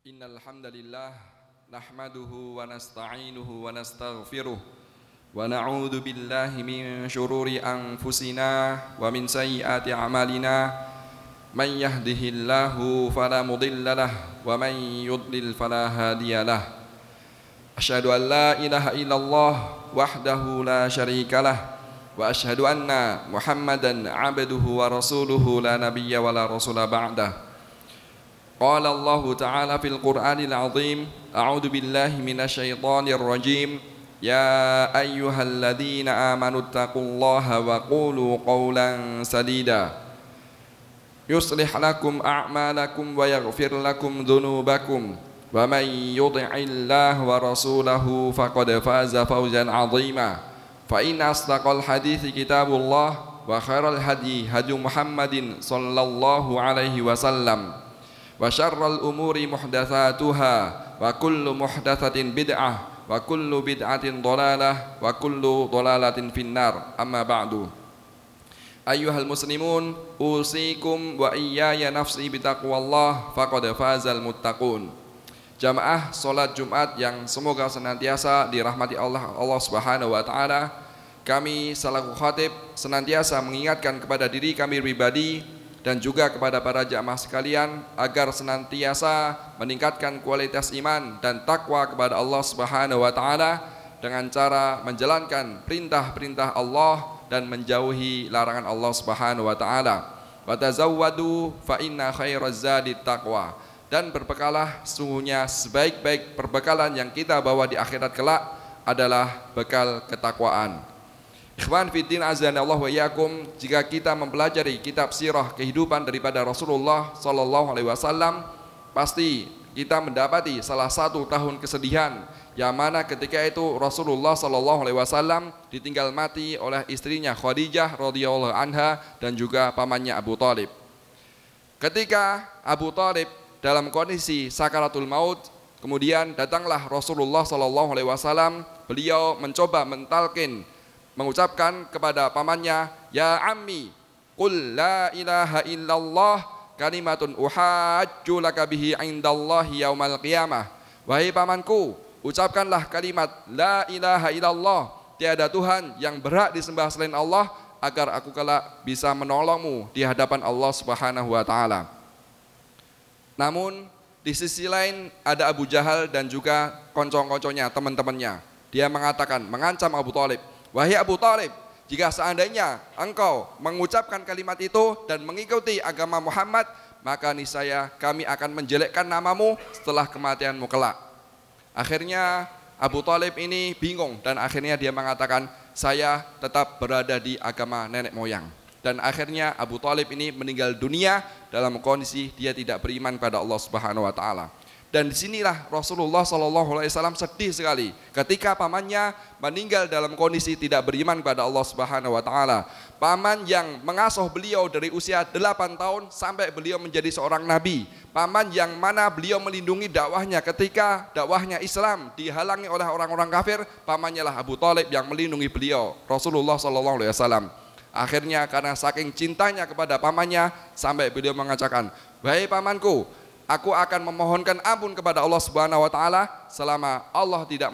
Innal hamdalillah nahmaduhu wa nasta'inuhu wa nastaghfiruh wa na'udzu billahi min shururi anfusina wa min sayyiati a'malina man yahdihillahu fala mudilla lahu wa man yudlil fala hadiya lahu asyhadu an la ilaha illallah wahdahu la syarika lahu wa asyhadu anna Muhammadan 'abduhu wa rasuluhu la nabiyya wa la rasula ba'dah. Qala Allah Ta'ala fil Qur'anil 'azim, a'udzu billahi minasyaitonir rajim. Ya ayyuhalladzina amanu taqullaha wa qulu qawlan sadida. Yuslih lakum a'malakum wa yaghfir lakum dhunubakum. Wa man yuti'illaha wa rasulahu faqad faza fawzan 'azima. Fa inna asdaqal hadithi kitabullah wa khairal hadi hadi Muhammadin sallallahu alaihi wasallam. Wa syarrul umuri muhdatsatuha wa kullu muhdatsatin bid'ah wa kullu bid'atin dhalalah wa kullu dhalalatin finnar. Amma ba'du. Ayyuhal muslimun, usikum wa iyaya nafsi bitaqwallah faqad fazal muttaqun. Jamaah salat Jumat yang semoga senantiasa dirahmati Allah Subhanahu wa taala. Kami selaku khatib senantiasa mengingatkan kepada diri kami pribadi dan juga kepada para jamaah sekalian agar senantiasa meningkatkan kualitas iman dan takwa kepada Allah Subhanahu wa taala dengan cara menjalankan perintah-perintah Allah dan menjauhi larangan Allah Subhanahu wa taala. Wa tazawwadu fa inna khairaz zadi taqwa. Dan berbekalah, sungguhnya sebaik-baik perbekalan yang kita bawa di akhirat kelak adalah bekal ketakwaan. Ikhwan fiddin azanallahu wa iyyakum, jika kita mempelajari kitab sirah kehidupan daripada Rasulullah sallallahu alaihi wasallam, pasti kita mendapati salah satu tahun kesedihan yang mana ketika itu Rasulullah sallallahu alaihi wasallam ditinggal mati oleh istrinya Khadijah radhiyallahu anha dan juga pamannya Abu Thalib. Ketika Abu Thalib dalam kondisi sakaratul maut, kemudian datanglah Rasulullah sallallahu alaihi wasallam. Beliau mencoba mentalkin, mengucapkan kepada pamannya, ya ammi, qul la ilaha illallah kalimatun uhajju laka bihi indallahi yaumal qiyamah. Wahai pamanku, ucapkanlah kalimat la ilaha illallah, tiada Tuhan yang berhak disembah selain Allah, agar aku kelak bisa menolongmu di hadapan Allah Subhanahu wa taala. Namun di sisi lain ada Abu Jahal dan juga koncong-koncongnya, teman-temannya. Dia mengatakan, mengancam Abu Thalib, wahai Abu Thalib, jika seandainya engkau mengucapkan kalimat itu dan mengikuti agama Muhammad, maka niscaya kami akan menjelekkan namamu setelah kematianmu kelak. Akhirnya Abu Thalib ini bingung dan akhirnya dia mengatakan, saya tetap berada di agama nenek moyang. Dan akhirnya Abu Thalib ini meninggal dunia dalam kondisi dia tidak beriman pada Allah Subhanahu wa taala. Dan disinilah Rasulullah sallallahu alaihi wasallam sedih sekali ketika pamannya meninggal dalam kondisi tidak beriman pada Allah Subhanahu wa taala. Paman yang mengasuh beliau dari usia 8 tahun sampai beliau menjadi seorang nabi. Paman yang mana beliau melindungi dakwahnya ketika dakwahnya Islam dihalangi oleh orang-orang kafir, pamannya lah Abu Thalib yang melindungi beliau, Rasulullah sallallahu alaihi wasallam. Akhirnya karena saking cintanya kepada pamannya sampai beliau mengatakan, wahai pamanku, aku akan memohonkan ampun kepada Allah Subhanahu wa taala selama Allah tidak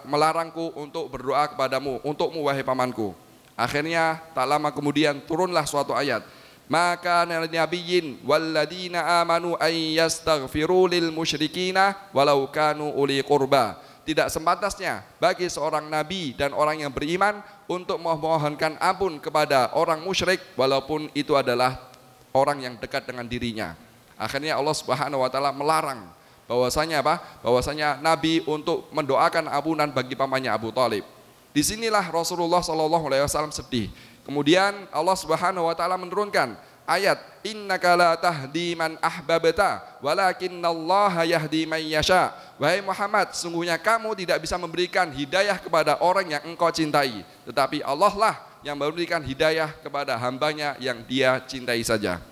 melarangku untuk berdoa kepadamu, untukmu wahai pamanku. Akhirnya tak lama kemudian turunlah suatu ayat, maka nabiyyin walladzina amanu ay yastaghfiru lil musyrikina walau kanu uli qurba. Tidak sepantasnya bagi seorang nabi dan orang yang beriman untuk memohonkan ampun kepada orang musyrik walaupun itu adalah orang yang dekat dengan dirinya. Akhirnya Allah Subhanahu wa taala melarang bahwasanya apa? Bahwasanya nabi untuk mendoakan ampunan bagi pamannya Abu Thalib. Disinilah Rasulullah sallallahu alaihi wasallam sedih. Kemudian Allah Subhanahu wa taala menurunkan ayat, innaka la tahdi man ahbabta walakinnallaha yahdi man yasha. Wahai Muhammad, sungguhnya kamu tidak bisa memberikan hidayah kepada orang yang engkau cintai, tetapi Allah lah yang memberikan hidayah kepada hambanya yang dia cintai saja.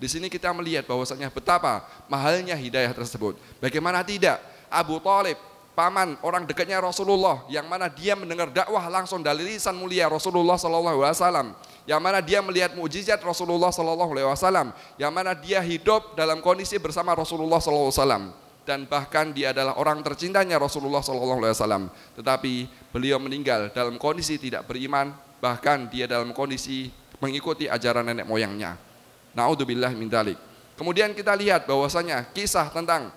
Di sini kita melihat bahwasanya betapa mahalnya hidayah tersebut. Bagaimana tidak Abu Thalib, paman orang dekatnya Rasulullah, yang mana dia mendengar dakwah langsung dari lisan mulia Rasulullah sallallahu alaihi wasallam, yang mana dia melihat mukjizat Rasulullah sallallahu alaihi wasallam, yang mana dia hidup dalam kondisi bersama Rasulullah sallallahu alaihi wasallam. dan bahkan dia adalah orang tercintanya Rasulullah SAW. Tetapi beliau meninggal dalam kondisi tidak beriman, bahkan dia dalam kondisi mengikuti ajaran nenek moyangnya. Na'udzubillah min dzalik. Kemudian kita lihat bahwasanya kisah tentang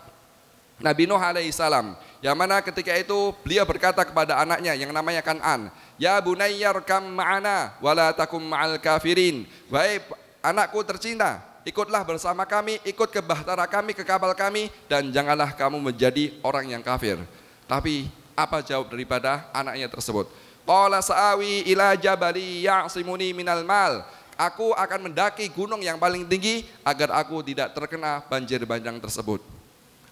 Nabi Nuh alaihissalam, yang mana ketika itu beliau berkata kepada anaknya yang namanya Kan'an, ya bunayya rkam ma'ana wala takum ma'al kafirin. Wahai anakku tercinta, ikutlah bersama kami, ikut ke bahtera kami, ke kapal kami, dan janganlah kamu menjadi orang yang kafir. Tapi apa jawab daripada anaknya tersebut? Qala sa'awi ila jabali ya'simuni minal mal. Aku akan mendaki gunung yang paling tinggi agar aku tidak terkena banjir bandang tersebut.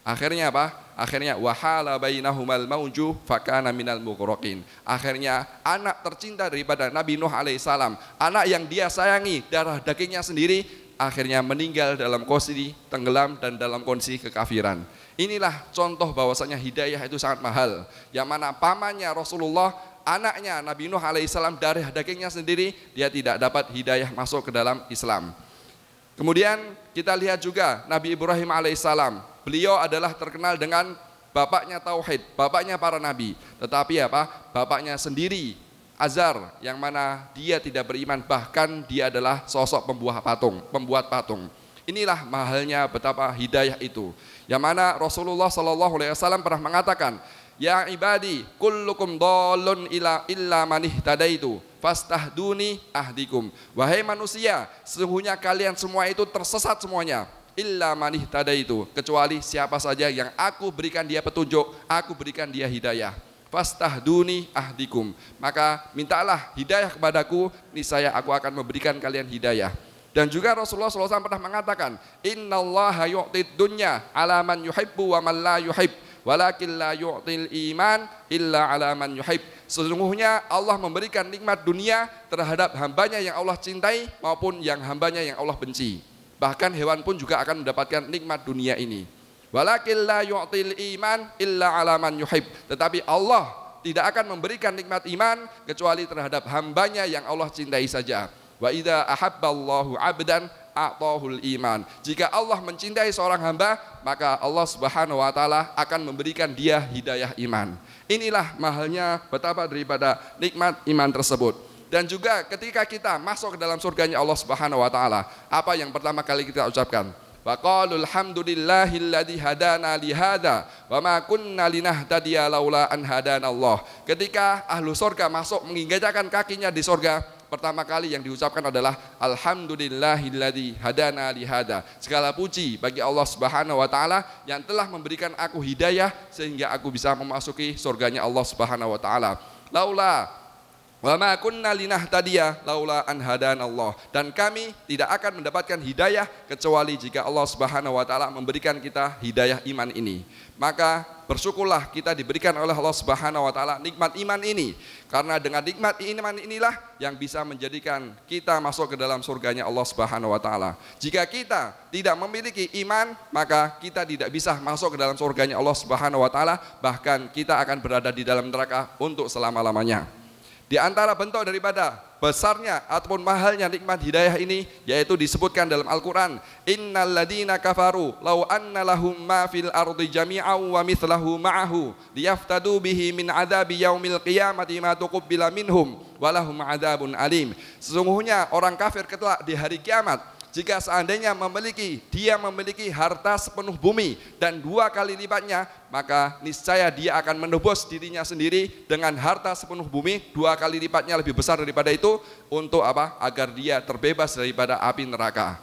Akhirnya apa? Akhirnya wahala bainahumal mauju fakana minal mughraqin. Akhirnya anak tercinta daripada Nabi Nuh alaihissalam, anak yang dia sayangi, darah dagingnya sendiri, akhirnya meninggal dalam kondisi tenggelam dan dalam kondisi kekafiran. Inilah contoh bahwasanya hidayah itu sangat mahal. Yang mana pamannya Rasulullah, anaknya Nabi Nuh alaihissalam, darah dagingnya sendiri, dia tidak dapat hidayah masuk ke dalam Islam. Kemudian kita lihat juga Nabi Ibrahim alaihissalam, beliau adalah terkenal dengan bapaknya tauhid, bapaknya para nabi. Tetapi apa? Bapaknya sendiri Azar, yang mana dia tidak beriman, bahkan dia adalah sosok pembuat patung. Inilah mahalnya betapa hidayah itu. Yang mana Rasulullah SAW pernah mengatakan, ya ibadi kullukum dhalun illa man ihtadaitu fastahduni ahdikum. Wahai manusia, sesungguhnya kalian semua itu tersesat semuanya, illa man ihtadaitu, kecuali siapa saja yang aku berikan dia petunjuk, aku berikan dia hidayah. Fastahduni ahdikum, maka mintalah hidayah kepadaku, niscaya aku akan memberikan kalian hidayah. Dan juga Rasulullah SAW pernah mengatakan, innallaha yu'tid dunya ala man yuhibbu wa man la yuhib, walakin la yu'til iman illa ala man yuhib. Sesungguhnya Allah memberikan nikmat dunia terhadap hambanya yang Allah cintai maupun yang hambanya yang Allah benci. Bahkan hewan pun juga akan mendapatkan nikmat dunia ini. Walakin la yu'til iman illa ala man yuhib. Tetapi Allah tidak akan memberikan nikmat iman kecuali terhadap hambanya yang Allah cintai saja. Wa idza ahabballahu 'abdan a'tahul iman. Jika Allah mencintai seorang hamba, maka Allah Subhanahu wa taala akan memberikan dia hidayah iman. Inilah mahalnya betapa daripada nikmat iman tersebut. Dan juga ketika kita masuk ke dalam surganya Allah Subhanahu wa taala, apa yang pertama kali kita ucapkan? Wa qalul hamdulillahilladzi hadana li hadza wa ma kunna linahtadiya laula an hadanallah. Ketika ahlu surga masuk menginjakkan kakinya di surga, pertama kali yang diucapkan adalah alhamdulillahilladzi hadana li hadza. Segala puji bagi Allah Subhanahu wa taala yang telah memberikan aku hidayah sehingga aku bisa memasuki surganya Allah Subhanahu wa taala. Laula wa ma kunna linahtadiya laula an hadanallah. Dan kami tidak akan mendapatkan hidayah kecuali jika Allah Subhanahu wa taala memberikan kita hidayah iman ini. Maka bersyukurlah kita diberikan oleh Allah Subhanahu wa taala nikmat iman ini. Karena dengan nikmat iman inilah yang bisa menjadikan kita masuk ke dalam surganya Allah Subhanahu wa taala. Jika kita tidak memiliki iman, maka kita tidak bisa masuk ke dalam surganya Allah Subhanahu wa taala, bahkan kita akan berada di dalam neraka untuk selama-lamanya. Di antara bentuk daripada besarnya ataupun mahalnya nikmat hidayah ini, yaitu disebutkan dalam Al-Quran, innal ladina kafaru law anna lahum ma fil ardi jami'an wa mithlahu ma'ahu liyaftadu bihi min adzabi yaumil qiyamati ma tuqbila minhum wa lahum adzabun alim. Sesungguhnya orang kafir kelak di hari kiamat, jika seandainya dia memiliki harta sepenuh bumi dan 2 kali lipatnya, maka niscaya dia akan menebus dirinya sendiri dengan harta sepenuh bumi, 2 kali lipatnya lebih besar daripada itu. Untuk apa? Agar dia terbebas daripada api neraka.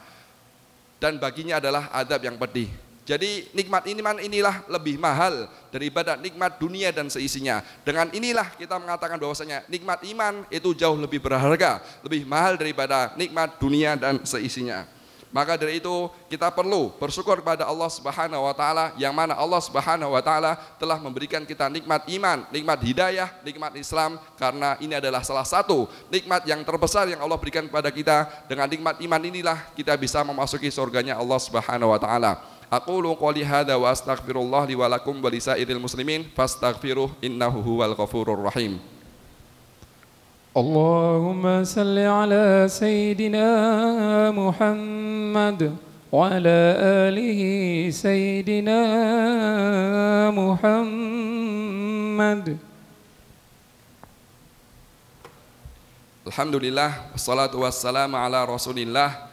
Dan baginya adalah azab yang pedih. Jadi nikmat iman inilah lebih mahal daripada nikmat dunia dan seisinya. Dengan inilah kita mengatakan bahwasanya nikmat iman itu jauh lebih berharga, lebih mahal daripada nikmat dunia dan seisinya. Maka dari itu kita perlu bersyukur kepada Allah Subhanahu wa taala, yang mana Allah Subhanahu wa taala telah memberikan kita nikmat iman, nikmat hidayah, nikmat Islam, karena ini adalah salah satu nikmat yang terbesar yang Allah berikan kepada kita. Dengan nikmat iman inilah kita bisa memasuki surganya Allah Subhanahu wa taala. Aqulu qouli hadza wa astaghfirullah li wa lakum wa lisairil muslimin fastaghfiruh innahu huwal ghafurur rahim. Allahumma salli ala sayyidina Muhammad وعلى آله سيدنا محمد. Alhamdulillah, wassalatu wassalamu ala rasulillah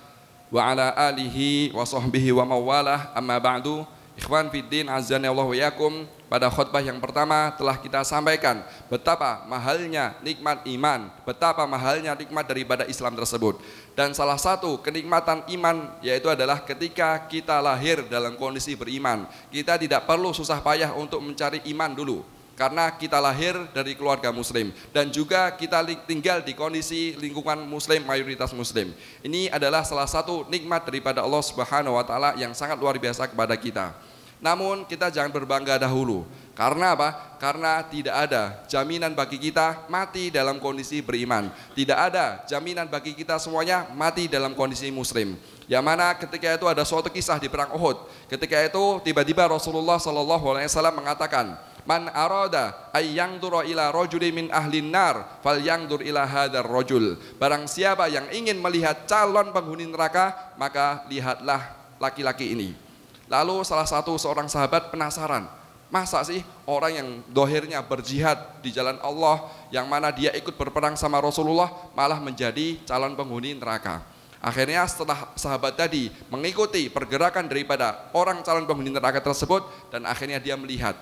wa ala alihi wa sahbihi wa mawalah, amma ba'du. Ikhwan fiddin, azani Allah wa yakum. Pada khutbah yang pertama telah kita sampaikan betapa mahalnya nikmat iman, betapa mahalnya nikmat daripada Islam tersebut. Dan salah satu kenikmatan iman yaitu adalah ketika kita lahir dalam kondisi beriman. Kita tidak perlu susah payah untuk mencari iman dulu, karena kita lahir dari keluarga muslim dan juga kita tinggal di kondisi lingkungan muslim, mayoritas muslim. Ini adalah salah satu nikmat daripada Allah Subhanahu wa taala yang sangat luar biasa kepada kita. Namun kita jangan berbangga dahulu. Karena apa? Karena tidak ada jaminan bagi kita mati dalam kondisi beriman. Tidak ada jaminan bagi kita semuanya mati dalam kondisi muslim. Yang mana ketika itu ada suatu kisah di perang Uhud. Ketika itu tiba-tiba Rasulullah SAW mengatakan, "Man arada ay yangdura ila rajulin min ahlin nar falyangdur ila hadzal rajul." Barang siapa yang ingin melihat calon penghuni neraka, maka lihatlah laki-laki ini. Lalu salah satu seorang sahabat penasaran, masa sih orang yang dohirnya berjihad di jalan Allah, yang mana dia ikut berperang sama Rasulullah, malah menjadi calon penghuni neraka. Akhirnya setelah sahabat tadi mengikuti pergerakan daripada orang calon penghuni neraka tersebut, dan akhirnya dia melihat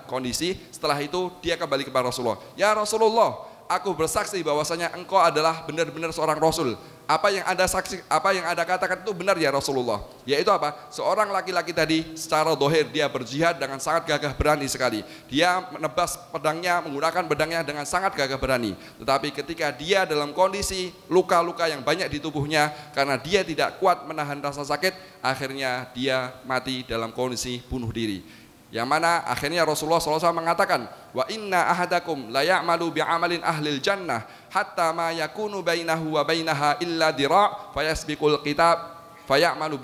kondisi. Setelah itu dia kembali kepada Rasulullah. "Ya Rasulullah, aku bersaksi bahwasanya engkau adalah benar-benar seorang Rasul. Apa yang Anda katakan itu benar ya Rasulullah." Yaitu apa? Seorang laki-laki tadi secara dohir dia berjihad dengan sangat gagah berani sekali. Dia menebas pedangnya, menggunakan pedangnya dengan sangat gagah berani. Tetapi ketika dia dalam kondisi luka-luka yang banyak di tubuhnya, karena dia tidak kuat menahan rasa sakit, akhirnya dia mati dalam kondisi bunuh diri. Yang mana akhirnya Rasulullah SAW mengatakan, "Wa inna ahadakum la ya'malu bi'amalin ahlil jannah hatta ma yakunu bainahu wa bainaha illa dira' fayasbiqul kitab fayamalu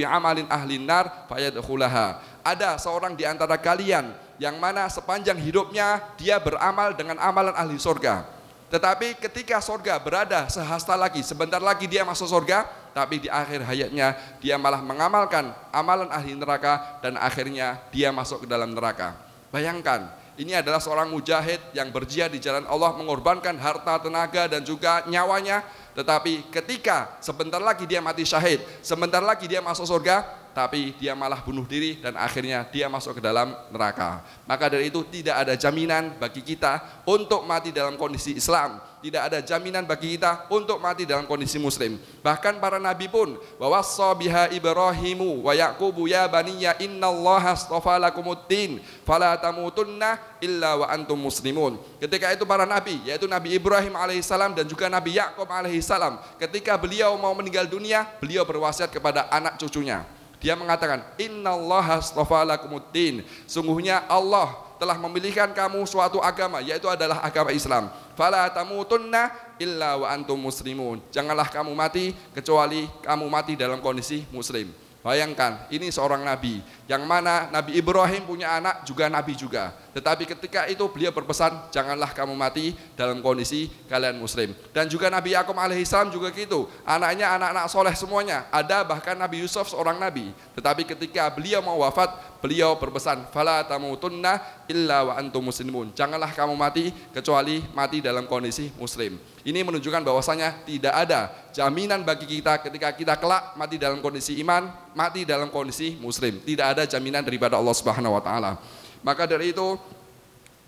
bi'amalin ahlin nar fayadkhulaha." Ada seorang di antara kalian yang mana sepanjang hidupnya dia beramal dengan amalan ahli surga. Tetapi ketika surga berada sehasta lagi, sebentar lagi dia masuk surga, tapi di akhir hayatnya dia malah mengamalkan amalan ahli neraka dan akhirnya dia masuk ke dalam neraka. Bayangkan, ini adalah seorang mujahid yang berjihad di jalan Allah, mengorbankan harta, tenaga dan juga nyawanya. Tetapi ketika sebentar lagi dia mati syahid, sebentar lagi dia masuk surga, tapi dia malah bunuh diri dan akhirnya dia masuk ke dalam neraka. Maka dari itu tidak ada jaminan bagi kita untuk mati dalam kondisi Islam. Tidak ada jaminan bagi kita untuk mati dalam kondisi muslim. Bahkan para nabi pun, wa wassa biha Ibrahimu wa Yaqubu ya baniya innallaha astafa lakumuddin fala tamutunna illa wa antum muslimun. Ketika itu para nabi, yaitu Nabi Ibrahim alaihissalam dan juga Nabi Yakub alaihissalam, ketika beliau mau meninggal dunia, beliau berwasiat kepada anak cucunya. Dia mengatakan, "Innallaha astafa lakumuddin." Sungguhnya Allah telah memilihkan kamu suatu agama, yaitu adalah agama Islam. Fala tamutunna illa wa antum muslimun. Janganlah kamu mati kecuali kamu mati dalam kondisi muslim. Bayangkan, ini seorang nabi yang mana Nabi Ibrahim punya anak juga nabi juga. Tetapi ketika itu beliau berpesan, janganlah kamu mati dalam kondisi kalian muslim. Dan juga Nabi Yakub alaihissalam juga gitu. Anaknya anak-anak soleh semuanya. Ada bahkan Nabi Yusuf seorang nabi. Tetapi ketika beliau mau wafat, beliau berpesan, fala tamutunna illa wa antum muslimun. Janganlah kamu mati kecuali mati dalam kondisi muslim. Ini menunjukkan bahwasanya tidak ada jaminan bagi kita ketika kita kelak mati dalam kondisi iman, mati dalam kondisi muslim. Tidak ada jaminan daripada Allah Subhanahu wa taala. Maka dari itu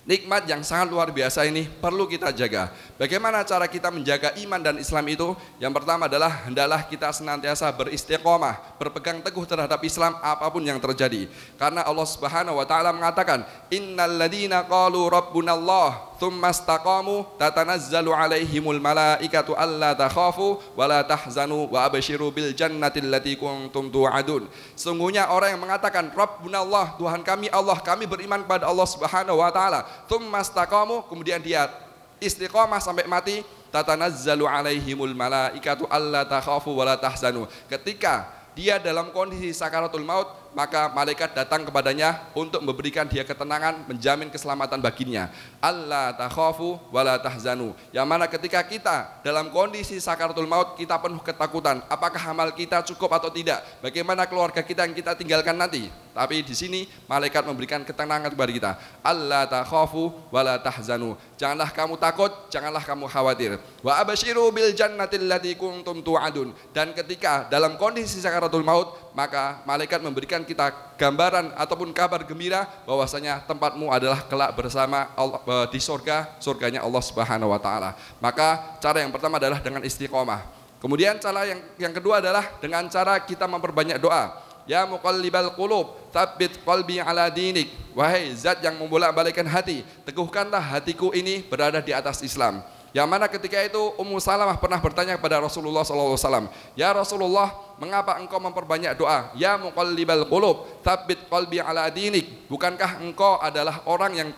nikmat yang sangat luar biasa ini perlu kita jaga. Bagaimana cara kita menjaga iman dan Islam itu? Yang pertama adalah hendaklah kita senantiasa beristiqomah, berpegang teguh terhadap Islam apapun yang terjadi. Karena Allah Subhanahu wa taala mengatakan, "Innal ladzina qalu rabbunallah tsumma istaqamu tatanazzalu alaihimul malaikatu alla takhafu wa la tahzanu wa abshiru bil jannati allati kuntum tu'adun." Sungguhnya orang yang mengatakan Rabbunallah, Tuhan kami Allah, kami beriman kepada Allah Subhanahu wa taala, tsumma istaqamu, kemudian dia istiqomah sampai mati, tatanazzalu alaihimul malaikatu alla takhafu wa la tahzanu. Ketika dia dalam kondisi sakaratul maut, maka malaikat datang kepadanya untuk memberikan dia ketenangan, menjamin keselamatan baginya. Allah takhafu wala tahzanu. Yang mana ketika kita dalam kondisi sakaratul maut, kita penuh ketakutan, apakah amal kita cukup atau tidak, bagaimana keluarga kita yang kita tinggalkan nanti. Tapi di sini malaikat memberikan ketenangan kepada kita. Allah takhafu wala tahzanu. Janganlah kamu takut, janganlah kamu khawatir. Wa abasyiru bil jannatil lati kuntum tu'adun. Dan ketika dalam kondisi sakaratul maut, maka malaikat memberikan kita gambaran ataupun kabar gembira bahwasanya tempatmu adalah kelak bersama Allah, di surganya Allah Subhanahu wa taala. Maka cara yang pertama adalah dengan istiqomah. Kemudian cara yang kedua adalah dengan cara kita memperbanyak doa. Ya muqallibal qulub, tsabbit qalbi ala dinik. Wahai zat yang membolak-balikkan hati, teguhkanlah hatiku ini berada di atas Islam. Yang mana ketika itu Ummu Salamah pernah bertanya kepada Rasulullah SAW, ya Rasulullah, mengapa engkau memperbanyak doa? Ya muqallibal qulub, tsabbit qalbi ala dinik. Bukankah engkau adalah orang yang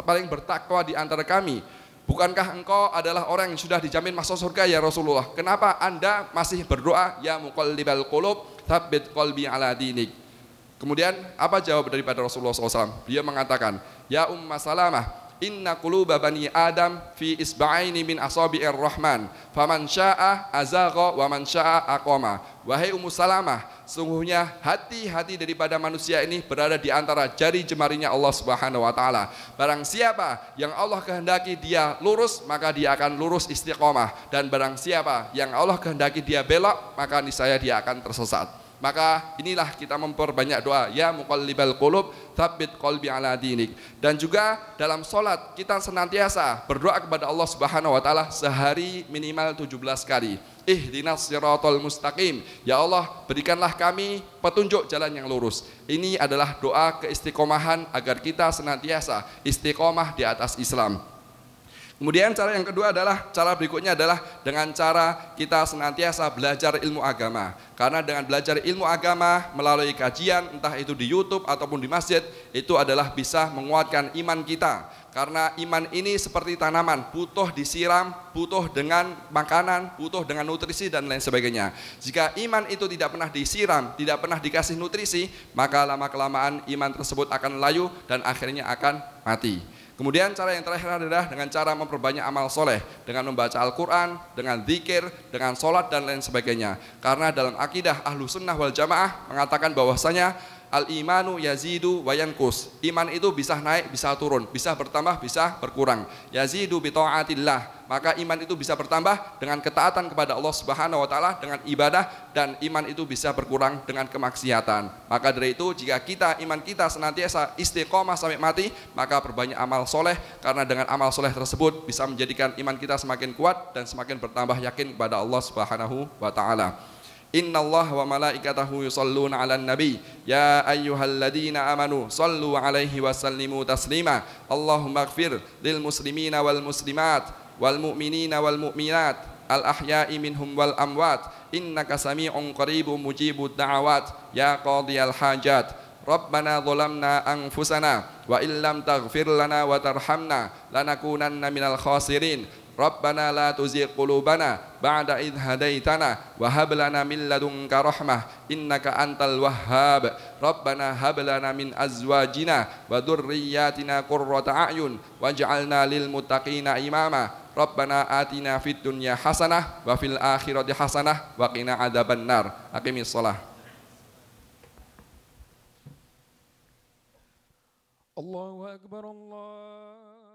paling bertakwa di antara kami? Bukankah engkau adalah orang yang sudah dijamin masuk surga ya Rasulullah? Kenapa Anda masih berdoa ya muqallibal qulub, tsabbit qalbi ala dinik? Kemudian apa jawab daripada Rasulullah SAW? Dia mengatakan, ya Umma Salamah, inna quluba bani Adam fi isba'aini min asabi'ir rahman, faman sya'a azagha wa man sya'a aqama. Wahai Ummu Salamah, sungguhnya hati-hati daripada manusia ini berada di antara jari jemarinya Allah Subhanahu wa taala. Barang siapa yang Allah kehendaki dia lurus, maka dia akan lurus istiqomah, dan barang siapa yang Allah kehendaki dia belok, maka niscaya dia akan tersesat. Maka inilah kita memperbanyak doa, ya muqallibal qulub, tsabbit qalbi ala dinik. Dan juga dalam sholat kita senantiasa berdoa kepada Allah Subhanahu wa taala sehari minimal 17 kali. Ihdinas siratal mustaqim. Ya Allah, berikanlah kami petunjuk jalan yang lurus. Ini adalah doa keistiqomahan agar kita senantiasa istiqomah di atas Islam. Kemudian cara yang kedua adalah, cara berikutnya adalah dengan cara kita senantiasa belajar ilmu agama. Karena dengan belajar ilmu agama melalui kajian, entah itu di YouTube ataupun di masjid, itu adalah bisa menguatkan iman kita. Karena iman ini seperti tanaman, butuh disiram, butuh dengan makanan, butuh dengan nutrisi dan lain sebagainya. Jika iman itu tidak pernah disiram, tidak pernah dikasih nutrisi, maka lama-kelamaan iman tersebut akan layu dan akhirnya akan mati. Kemudian cara yang terakhir adalah dengan cara memperbanyak amal soleh, dengan membaca Al-Quran, dengan zikir, dengan sholat dan lain sebagainya. Karena dalam akidah Ahlu Sunnah wal Jamaah mengatakan bahwasanya al-imanu yazidu wa yanqus. Iman itu bisa naik, bisa turun, bisa bertambah, bisa berkurang. Yazidu bi ta'atillah. Maka iman itu bisa bertambah dengan ketaatan kepada Allah Subhanahu wa taala, dengan ibadah, dan iman itu bisa berkurang dengan kemaksiatan. Maka dari itu jika iman kita senantiasa istiqomah sampai mati, maka perbanyak amal soleh, karena dengan amal soleh tersebut bisa menjadikan iman kita semakin kuat dan semakin bertambah yakin kepada Allah Subhanahu wa taala. Innallaha wa malaikatahu yusholluna 'alan nabi ya ayyuhalladzina amanu shallu 'alaihi wa sallimu taslima. Allahumma ighfir lil muslimina wal muslimat wal mu'minina wal mu'minat al ahya'i minhum wal amwat innaka sami'un qaribun mujibud da'awat ya qadiyal hajat. Rabbana zalamna anfusana wa illam taghfir lana wa tarhamna lanakunanna minal khasirin. Rabbana la tuzigh qulubana ba'da idh hadaitana wa hab lana min ladunka rahmah innaka antal wahhab. Rabbana hab lana min azwajina wa dhurriyyatina qurrata a'yun waj'alna lil muttaqina imama. Rabbana atina fid dunya hasanah wa fil akhirati hasanah wa qina adzabannar. Aqimis shalah. Allahu akbar, Allah.